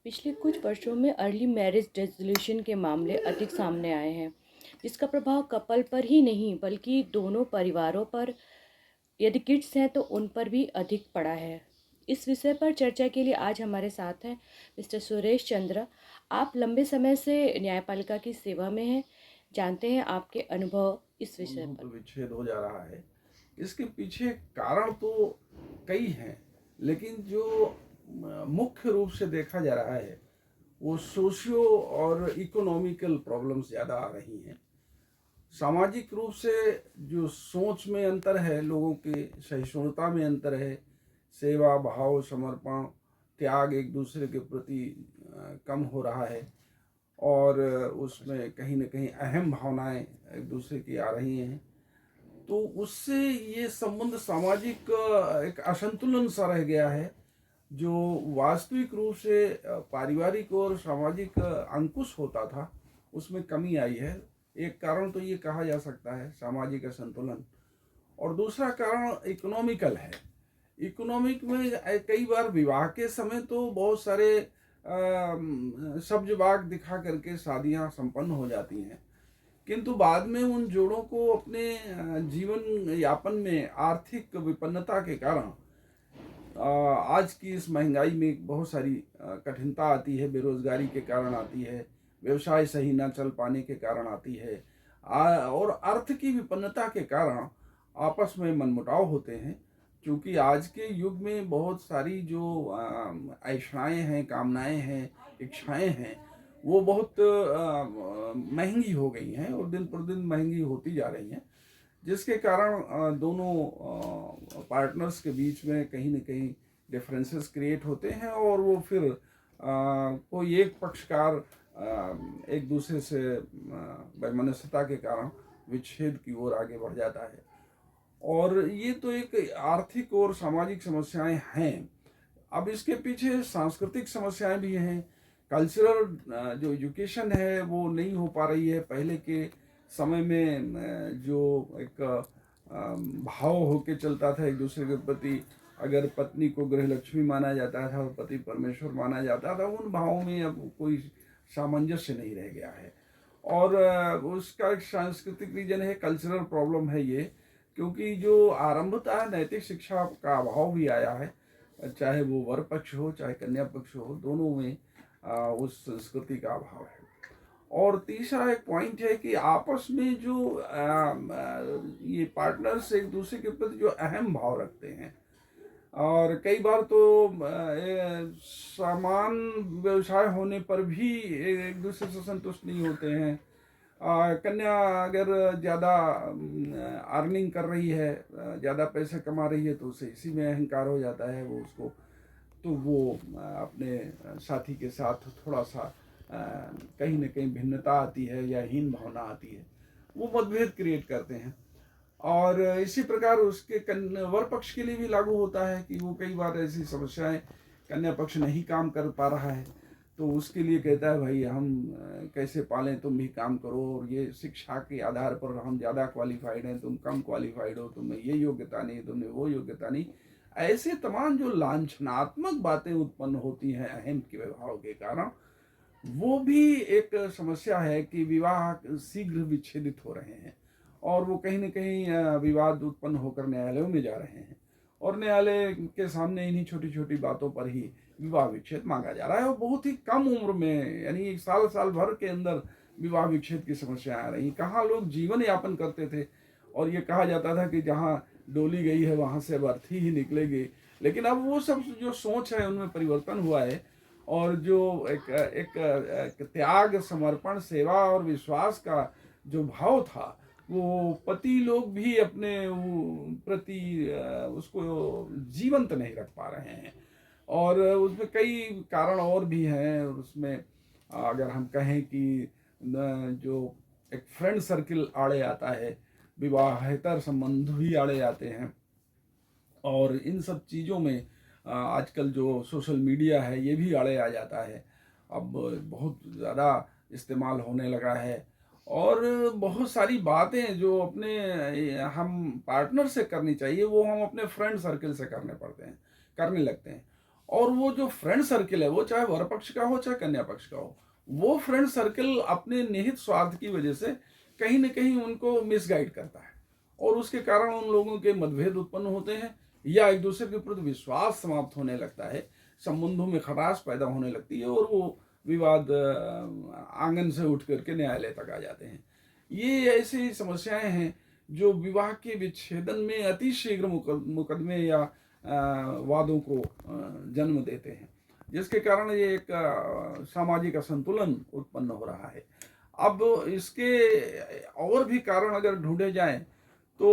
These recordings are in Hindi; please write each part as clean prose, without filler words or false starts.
पिछले कुछ वर्षों में अर्ली मैरिज रेजोल्यूशन के मामले अधिक सामने आए हैं, जिसका प्रभाव कपल पर ही नहीं बल्कि दोनों परिवारों पर, यदि किड्स हैं तो उन पर भी अधिक पड़ा है। इस विषय पर चर्चा के लिए आज हमारे साथ हैं मिस्टर सुरेश चंद्र। आप लंबे समय से न्यायपालिका की सेवा में हैं, जानते हैं आपके अनुभव इस विषय तो पर। विच्छेद हो जा रहा है। इसके पीछे कारण तो कई हैं, लेकिन जो मुख्य रूप से देखा जा रहा है वो सोशियो और इकोनॉमिकल प्रॉब्लम्स ज़्यादा आ रही हैं। सामाजिक रूप से जो सोच में अंतर है, लोगों के सहिष्णुता में अंतर है, सेवा भाव समर्पण त्याग एक दूसरे के प्रति कम हो रहा है, और उसमें कहीं ना कहीं अहम भावनाएं एक दूसरे की आ रही हैं। तो उससे ये संबंध सामाजिक एक असंतुलन सा रह गया है, जो वास्तविक रूप से पारिवारिक और सामाजिक अंकुश होता था, उसमें कमी आई है। एक कारण तो ये कहा जा सकता है सामाजिक असंतुलन, और दूसरा कारण इकोनॉमिकल है। इकोनॉमिक में कई बार विवाह के समय तो बहुत सारे सब्ज-बाग दिखा करके शादियां संपन्न हो जाती हैं, किंतु बाद में उन जोड़ों को अपने जीवन यापन में आर्थिक विपन्नता के कारण आज की इस महंगाई में बहुत सारी कठिनता आती है, बेरोजगारी के कारण आती है, व्यवसाय सही ना चल पाने के कारण आती है, और अर्थ की विपन्नता के कारण आपस में मनमुटाव होते हैं। क्योंकि आज के युग में बहुत सारी जो ऐषणाएँ हैं, कामनाएँ हैं, इच्छाएँ हैं, वो बहुत महंगी हो गई हैं और दिन पर दिन महंगी होती जा रही हैं, जिसके कारण दोनों पार्टनर्स के बीच में कहीं न कहीं डिफरेंसेस क्रिएट होते हैं, और वो फिर कोई एक पक्षकार एक दूसरे से वैमनस्यता के कारण विच्छेद की ओर आगे बढ़ जाता है। और ये तो एक आर्थिक और सामाजिक समस्याएं हैं। अब इसके पीछे सांस्कृतिक समस्याएं भी हैं। कल्चरल जो एजुकेशन है वो नहीं हो पा रही है। पहले के समय में जो एक भाव होके चलता था एक दूसरे के प्रति, अगर पत्नी को गृह लक्ष्मी माना जाता था और पति परमेश्वर माना जाता था, उन भावों में अब कोई सामंजस्य नहीं रह गया है। और उसका एक सांस्कृतिक रीजन है, कल्चरल प्रॉब्लम है ये, क्योंकि जो आरंभता नैतिक शिक्षा का अभाव भी आया है, चाहे वो वर पक्ष हो चाहे कन्या पक्ष हो, दोनों में उस संस्कृति का अभाव है। और तीसरा एक पॉइंट है कि आपस में जो ये पार्टनर्स एक दूसरे के प्रति जो अहम भाव रखते हैं, और कई बार तो समान व्यवसाय होने पर भी एक दूसरे से संतुष्ट नहीं होते हैं। कन्या अगर ज़्यादा अर्निंग कर रही है, ज़्यादा पैसे कमा रही है, तो उसे इसी में अहंकार हो जाता है वो उसको, तो वो अपने साथी के साथ थोड़ा सा कहीं ना कहीं भिन्नता आती है या हीन भावना आती है, वो मतभेद क्रिएट करते हैं। और इसी प्रकार उसके वर पक्ष के लिए भी लागू होता है कि वो कई बार ऐसी समस्याएं, कन्या पक्ष नहीं काम कर पा रहा है तो उसके लिए कहता है भाई हम कैसे पालें, तुम भी काम करो, और ये शिक्षा के आधार पर हम ज़्यादा क्वालिफाइड हैं, तुम कम क्वालिफाइड हो, तुम्हें ये योग्यता नहीं, तुम्हें वो योग्यता नहीं। ऐसे तमाम जो लांछनात्मक बातें उत्पन्न होती हैं अहम के व्यवहार के कारण, वो भी एक समस्या है कि विवाह शीघ्र विच्छेदित हो रहे हैं, और वो कहीं न कहीं विवाद उत्पन्न होकर न्यायालयों में जा रहे हैं, और न्यायालय के सामने इन्हीं छोटी छोटी बातों पर ही विवाह विच्छेद मांगा जा रहा है, और बहुत ही कम उम्र में, यानी एक साल भर के अंदर विवाह विच्छेद की समस्या आ रही। कहाँ लोग जीवन यापन करते थे, और ये कहा जाता था कि जहाँ डोली गई है वहाँ से अब अर्थी ही निकलेगी। लेकिन अब वो सब जो सोच है उनमें परिवर्तन हुआ है, और जो एक त्याग, समर्पण, सेवा और विश्वास का जो भाव था, वो पति लोग भी अपने प्रति उसको जीवंत नहीं रख पा रहे हैं। और उसमें कई कारण और भी हैं। और उसमें अगर हम कहें कि जो एक फ्रेंड सर्किल आड़े आता है, विवाहेतर संबंध भी आड़े आते हैं, और इन सब चीज़ों में आजकल जो सोशल मीडिया है ये भी आड़े आ जाता है। अब बहुत ज़्यादा इस्तेमाल होने लगा है, और बहुत सारी बातें जो अपने हम पार्टनर से करनी चाहिए वो हम अपने फ्रेंड सर्किल से करने लगते हैं। और वो जो फ्रेंड सर्किल है, वो चाहे वर पक्ष का हो चाहे कन्या पक्ष का हो, वो फ्रेंड सर्किल अपने निहित स्वार्थ की वजह से कहीं न कहीं उनको मिसगाइड करता है और उसके कारण उन लोगों के मतभेद उत्पन्न होते हैं या एक दूसरे के प्रति विश्वास समाप्त होने लगता है, संबंधों में खटास पैदा होने लगती है और वो विवाद आंगन से उठ करके न्यायालय तक आ जाते हैं। ये ऐसी समस्याएं हैं जो विवाह के विच्छेदन में अति शीघ्र मुकदमे या वादों को जन्म देते हैं, जिसके कारण ये एक सामाजिक असंतुलन उत्पन्न हो रहा है। अब इसके और भी कारण अगर ढूंढे जाएं तो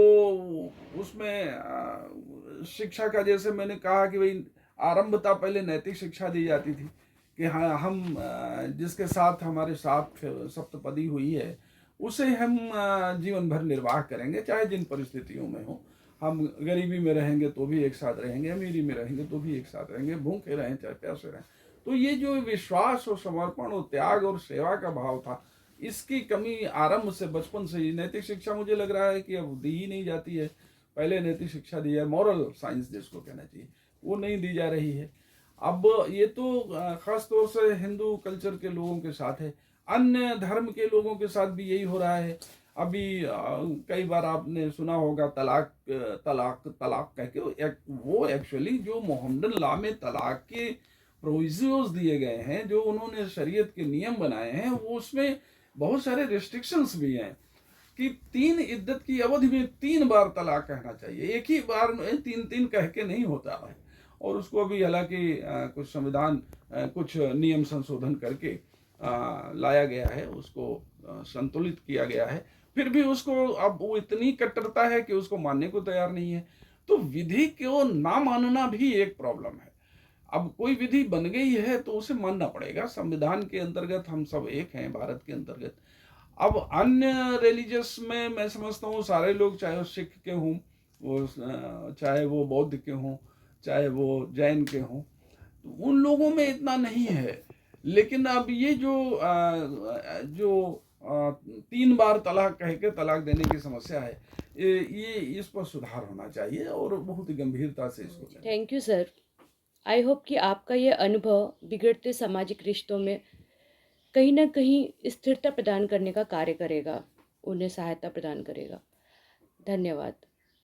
उसमें शिक्षा का, जैसे मैंने कहा कि भाई आरंभता पहले नैतिक शिक्षा दी जाती थी कि हाँ हम जिसके साथ हमारे साथ सप्तपदी हुई है उसे हम जीवन भर निर्वाह करेंगे, चाहे जिन परिस्थितियों में हो। हम गरीबी में रहेंगे तो भी एक साथ रहेंगे, अमीरी में रहेंगे तो भी एक साथ रहेंगे, भूखे रहें चाहे प्यासे रहें। तो ये जो विश्वास और समर्पण और त्याग और सेवा का भाव था, इसकी कमी आरंभ से, बचपन से ही नैतिक शिक्षा मुझे लग रहा है कि अब दी ही नहीं जाती है। पहले नैतिक शिक्षा दी है, मॉरल साइंस जिसको कहना चाहिए, वो नहीं दी जा रही है। अब ये तो खास तौर से हिंदू कल्चर के लोगों के साथ है, अन्य धर्म के लोगों के साथ भी यही हो रहा है। अभी कई बार आपने सुना होगा तलाक तलाक तलाक कह के, वो एक्चुअली जो मोहम्मदन लॉ में तलाक के प्रोविजंस दिए गए हैं, जो उन्होंने शरीयत के नियम बनाए हैं, वो उसमें बहुत सारे रिस्ट्रिक्शंस भी हैं कि 3 इद्दत की अवधि में 3 बार तलाक कहना चाहिए, एक ही बार में 3-3 कह के नहीं होता है। और उसको भी हालांकि कुछ संविधान कुछ नियम संशोधन करके लाया गया है, उसको संतुलित किया गया है, फिर भी उसको अब वो इतनी कट्टरता है कि उसको मानने को तैयार नहीं है। तो विधि को ना मानना भी एक प्रॉब्लम है। अब कोई विधि बन गई है तो उसे मानना पड़ेगा, संविधान के अंतर्गत हम सब एक हैं, भारत के अंतर्गत। अब अन्य रिलीजियस में मैं समझता हूँ सारे लोग, चाहे वो सिख के हों, वो चाहे वो बौद्ध के हों, चाहे वो जैन के हों, तो उन लोगों में इतना नहीं है। लेकिन अब ये जो 3 बार तलाक कह के तलाक देने की समस्या है, ये इस पर सुधार होना चाहिए और बहुत गंभीरता से इसको लेना। Thank you sir. I hope कि आपका ये अनुभव बिगड़ते सामाजिक रिश्तों में कहीं ना कहीं स्थिरता प्रदान करने का कार्य करेगा, उन्हें सहायता प्रदान करेगा। धन्यवाद।